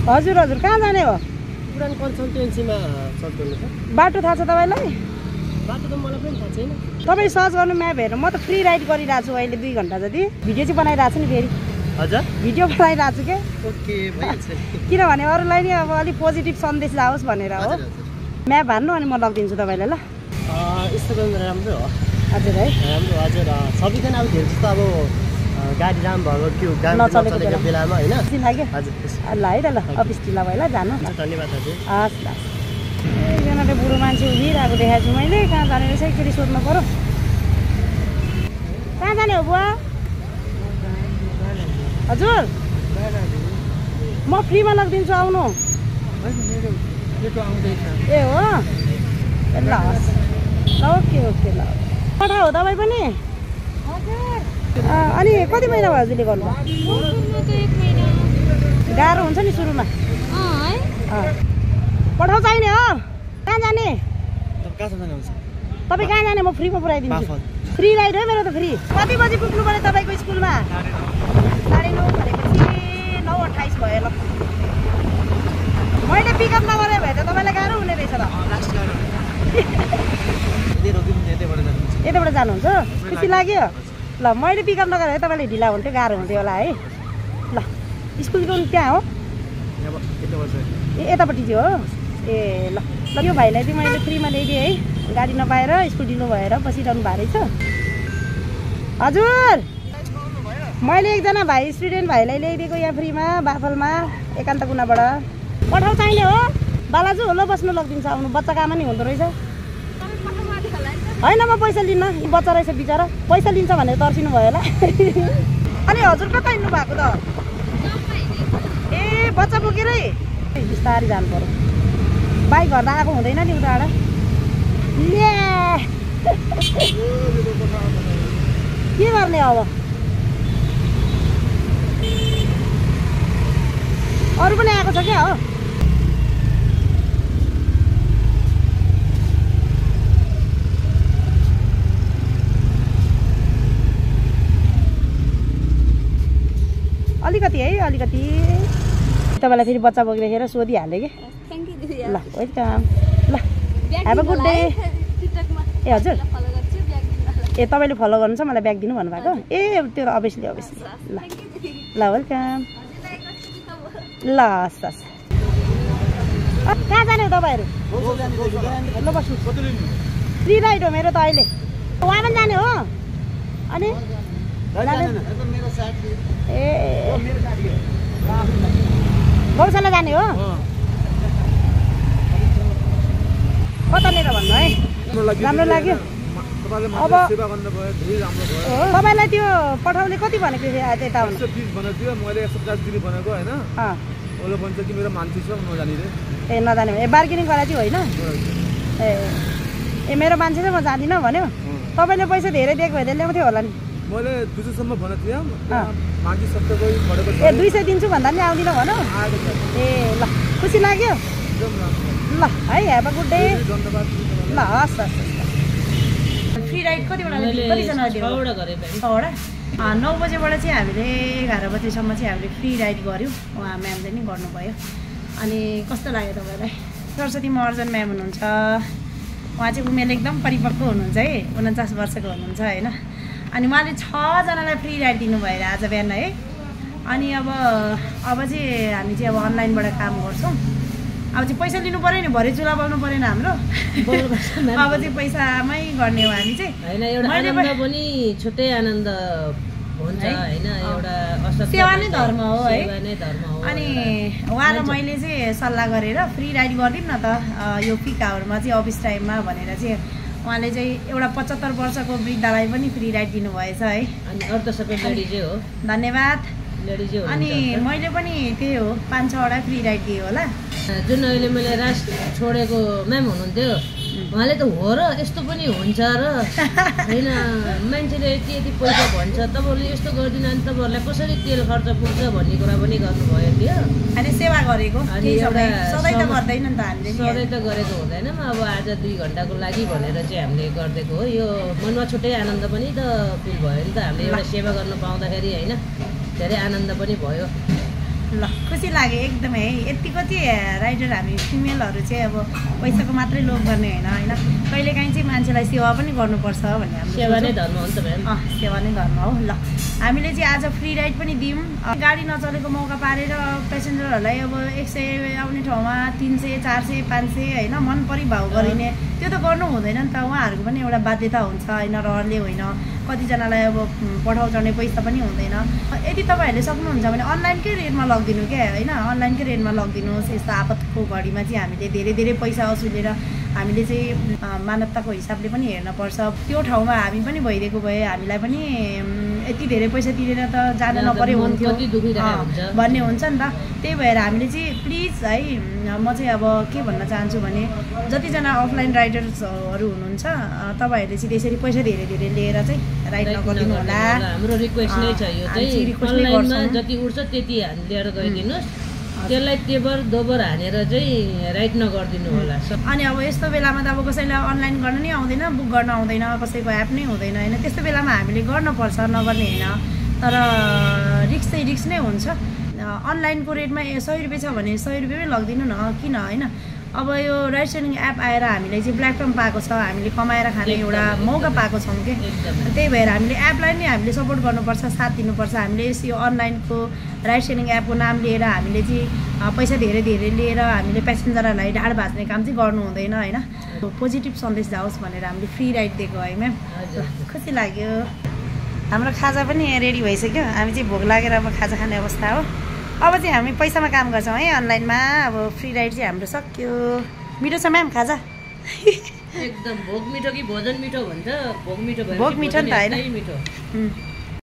हजुर हजुर कहाँ जाने हो? उडान कन्सल्टेन्सीमा सर्च गर्नु छ। बाटो थाहा छ तपाईँलाई? बाटो त मलाई पनि थाहा छैन। तपाईँ सर्च गर्नु म्याप हेरेर म त फ्री राइड गरिरहेको छु अहिले 2 घन्टा जति। भिडियो चाहिँ बनाइरहेको छु नि फेरि। हजुर भिडियो बनाइरहेको छु के? ओके भइहाल्छ। किनभने अरूलाई नि अब अलिक पोजिटिभ सन्देश जाओस् भनेर हो। म्याप हान्नु अनि म लगिदिन्छु तपाईँलाई ल। यस्तो गर्नु राम्रो हो। हजुर है राम्रो हजुर सबैजना अब धेरै जस्तो अब गाडी जाम भएको त्यो गाडी नचलेको बेलामा होइन खुसी लाग्यो हजुर ल है त ल अफिस ढिला भयो ल जानु धन्यवाद हजुर हस् ल एकजनाले बुढो मान्छे उभिरहेको देखाएको छु मैले कहाँ जाने रहेछ एकचोटि सोध्नु पऱ्यो कहाँ जाने हो बुवा हजुर म फ्रीमा लगिदिन्छु आउनु ए हो ल हस् ओके ओके ल पठा हो तपाईँ पनि अनि कति महिना भयो हजुरले गर्नुभयो गाह्रो हुन्छ नि सुरुमा पठाउ चाहिने हो कहाँ जाने तपाईँ कहाँ जाने म फ्रीमा पुऱ्याइदिन्छु फ्री राइड हो मेरो त फ्री कति बजी पुग्नु पर्यो तपाईँको स्कुलमा 9:30 भनेपछि 9:28 भयो ल मैले पिकअप नगरे भए त तपाईँलाई गाह्रो हुने रहेछ त यताबाट जानुहुन्छ खुसी लाग्यो ल मैले पिकअप नगरे भए तपाईँले ढिला हुन्थ्यो गाह्रो हुन्थ्यो होला है ल स्कुलको त्यहाँ हो ए यतापट्टि चाहिँ हो ए ल ल यो भाइलाई चाहिँ मैले फ्रीमा ल्याइदिएँ है गाडी नपाएर स्कुल ढिलो भएर बसिरहनु भएको रहेछ हजुर मैले एकजना भाइ स्टुडेन्ट भाइलाई ल्याइदिएको यहाँ फ्रीमा बाफलमा एकान्त कुनाबाट पठाउ चाहिने हो बालाजु ल बस्नु लगिदिन्छ आउनु बच्चा काममा नि हुँदो रहेछ होइन म पैसा लिन्न बच्चा रहेछ बिचरा पैसा लिन्छ भनेर तर्सिनु भयो होला अनि हजुर कता हिँड्नु भएको त ए बच्चा बोकेरै बिस्तारै जानु पर्यो बाइक घरमा आएको हुँदैन नि उताबाट के गर्ने अब अरू पनि आएको छ क्या हो अलिकति है अलिकति तपाईँलाई फेरि बच्चा बोकिराखेर सोधिहालेँ कि ल वेलकम ल हेभ अ गुड डे ए हजुर ए तपाईँले फलो गर्नुहुन्छ मलाई ब्याग दिनु भन्नुभएको ए त्यो त अभियसली ल ल वेलकम ल हस् हस् कहाँ जाने हो तपाईँहरू ल बस्नु फ्री राइड हो मेरो त अहिले उहाँ पनि जाने हो अनि ए गौशाला जाने हो कतानिर भन्नु है राम्रो लाग्यो अब तपाईँलाई त्यो पठाउने कति भनेको थियो आज यता आउनु ए नजाने ए बार्गेनिङ गराएको थियो होइन ए मेरो मान्छे चाहिँ म जाँदिनँ भन्यो तपाईँले पैसा धेरै दिएको भए ल्याउँथ्यो होला नि मैले 200 सम्म भनेको थिएँ ए 200 दिन्छु भन्दा नि आउँदिन भनौँ ए ल खुसी लाग्यो ल है हेभ अ गुड डे ल हस् हस् फ्री राइड कतिवटा कतिजना 9 बजेबाट चाहिँ हामीले 11 बजीसम्म चाहिँ हामीले फ्री राइड गऱ्यौँ उहाँ म्यामले नि गर्नुभयो अनि कस्तो लाग्यो तपाईँलाई सरस्वती महर्जन म्याम हुनुहुन्छ उहाँ चाहिँ उमेर एकदम परिपक्व हुनुहुन्छ है 49 वर्षको हुनुहुन्छ होइन अनि उहाँले 6 जनालाई फ्री राइड दिनुभयो आज बिहान है अनि अब चाहिँ हामी चाहिँ अब अनलाइनबाट काम गर्छौँ अब चाहिँ पैसा लिनु पऱ्यो नि भरे चुला बल्नु परेन हाम्रो अब चाहिँ पैसामै गर्ने हो हामी चाहिँ होइन एउटा आनन्द पनि छुट्टै आनन्द हुन्छ होइन एउटा सेवा नै धर्म हो है अनि उहाँ र मैले चाहिँ सल्लाह गरेर फ्री राइड गरिदिउँ न त यो पिक आवरमा चाहिँ अफिस टाइममा भनेर चाहिँ उहाँले चाहिँ एउटा 75 वर्षको वृद्धलाई पनि फ्री राइड दिनुभएछ है अनि अरू त सबै लेडिजै हो धन्यवाद लेडिजै हो अनि मैले पनि त्यही हो 5-6 वटा फ्री राइड दिएँ होला जुन अहिले मैले रास छोडेको म्याम हुनुहुन्थ्यो उहाँले त हो र यस्तो पनि हुन्छ र होइन मान्छेले यति पैसा भन्छ तपाईँहरूले यस्तो गरिदिनु अनि तपाईँहरूलाई कसरी तेल खर्च पुग्छ भन्ने कुरा पनि गर्नुभयो थियो अनि सेवा गरेको अनि सधैँ त गर्दैन नि त हामीले सधैँ त गरेको हुँदैन अब आज 2 घन्टाको लागि भनेर चाहिँ हामीले गरिदिएको हो यो मनमा छुट्टै आनन्द पनि त फिल भयो नि त हामीले एउटा सेवा गर्न पाउँदाखेरि होइन धेरै आनन्द पनि भयो ल ल खुसी लाग्यो एकदमै है। यतिको चाहिँ राइडर हामी फिमेलहरू चाहिँ अब पैसाको मात्रै लोभ गर्ने होइन कहिलेकाहीँ चाहिँ मान्छेलाई सेवा पनि गर्नुपर्छ भन्ने हाम्रो सेवा नै धर्म हो नि त म्याम। सेवा नै धर्म हो। ल हामीले चाहिँ आज फ्री राइड पनि दियौँ। गाडी नचलेको मौका पारेर पेसेन्जरहरूलाई अब 100 आउने ठाउँमा 300 400 500 होइन मन परी भाउ गरिने त्यो त गर्नु हुँदैन नि त। उहाँहरूको पनि एउटा बाध्यता हुन्छ होइन, रहरले होइन, कतिजनालाई अब पठाउ चढ्ने पैसा पनि हुँदैन। यदि तपाईँहरूले सक्नुहुन्छ भने अनलाइनकै रेटमा लगिदिनु क्या होइन, अनलाइनकै रेटमा लगिदिनुहोस्। यस्तो आपतको घडीमा चाहिँ हामीले धेरै पैसा असुलेर हामीले चाहिँ मानवताको हिसाबले पनि हेर्नुपर्छ। त्यो ठाउँमा हामी पनि भइदिएको भए हामीलाई पनि यति धेरै पैसा तिरेर त जान नपऱ्यो हुन्थ्यो भन्ने हुन्छ नि त। त्यही भएर हामीले चाहिँ प्लिज है म चाहिँ अब के भन्न चाहन्छु भने जतिजना अफलाइन राइडर्सहरू हुनुहुन्छ तपाईँहरूले चाहिँ त्यसरी पैसा धेरै लिएर चाहिँ राइड नगरिदिनु होला। हाम्रो रिक्वेस्ट नै छ यो चाहिँ अनलाइनमा जति उठ्छ त्यति लिएर गइदिनुहोस्, त्यसलाई तेबर दोबर हानेर चाहिँ राइड नगरिदिनु होला। अनि अब यस्तो बेलामा त अब कसैलाई अनलाइन गर्न नै आउँदैन, बुक गर्न आउँदैन, कसैको एप नै हुँदैन होइन, त्यस्तो बेलामा हामीले गर्नुपर्छ, नगर्ने होइन। तर रिक्स चाहिँ रिक्स नै हुन्छ। अनलाइनको रेटमा 100 रुपियाँ छ भने 100 रुपियाँमै लगिदिनु न, किन होइन। अब यो राइड सेयरिङ एप आएर हामीले चाहिँ प्लेटफर्म पाएको छ, हामीले कमाएर खाने एउटा मौका पाएको छौँ कि। त्यही भएर हामीले एपलाई नै हामीले सपोर्ट गर्नुपर्छ, साथ दिनुपर्छ। हामीले यो अनलाइनको राइड सेयरिङ एपको नाम लिएर हामीले चाहिँ पैसा धेरै लिएर हामीले पेसेन्जरहरूलाई ढाड भाँच्ने काम चाहिँ गर्नु हुँदैन होइन। पोजिटिभ सन्देश जाओस् भनेर हामीले फ्री राइड दिएको है म्याम। खुसी लाग्यो। हाम्रो खाजा पनि रेडी भइसक्यो। हामी चाहिँ भोक लागेर अब खाजा खाने अवस्था हो। अब चाहिँ हामी पैसामा काम गर्छौँ है अनलाइनमा। अब फ्री राइड चाहिँ हाम्रो सक्यो। मिठो छ म्याम खाजा? एकदम भोग मिठो कि भोजन मिठो भन्छ? भोग मिठो भयो। भोग मिठो नि त होइन। मिठो